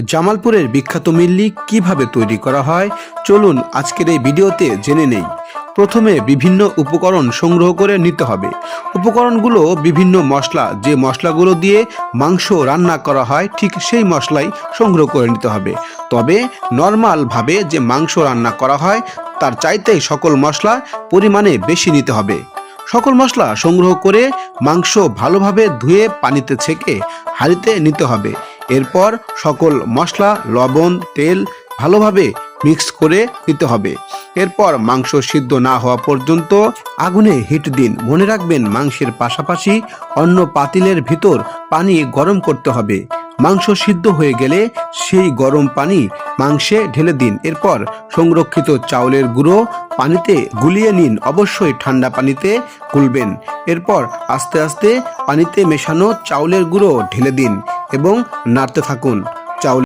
জামালপুরের বিখ্যাত মিল্লি কিভাবে তৈরি করা হয় চলুন আজকের এই ভিডিওতে জেনে নেই। প্রথমে বিভিন্ন উপকরণ সংগ্রহ করে নিতে হবে। উপকরণগুলো বিভিন্ন মশলা, যে মশলাগুলো দিয়ে মাংস রান্না করা হয় ঠিক সেই মশলাই সংগ্রহ করে নিতে হবে। তবে নর্মালভাবে যে মাংস রান্না করা হয় তার চাইতে সকল মশলা পরিমাণে বেশি নিতে হবে। সকল মশলা সংগ্রহ করে মাংস ভালোভাবে ধুয়ে পানিতে ছেঁকে হাঁড়িতে নিতে হবে। এরপর সকল মশলা, লবণ, তেল ভালোভাবে মিক্স করে নিতে হবে। এরপর মাংস সিদ্ধ না হওয়া পর্যন্ত আগুনে হিট দিন। মনে রাখবেন, মাংসের পাশাপাশি অন্য পাতিলের ভিতর পানি গরম করতে হবে। মাংস সিদ্ধ হয়ে গেলে সেই গরম পানি মাংসে ঢেলে দিন। এরপর সংরক্ষিত চাউলের গুঁড়ো পানিতে গুলিয়ে নিন। অবশ্যই ঠান্ডা পানিতে গুলবেন। এরপর আস্তে আস্তে পানিতে মেশানো চাউলের গুঁড়ো ঢেলে দিন এবং নাড়তে থাকুন।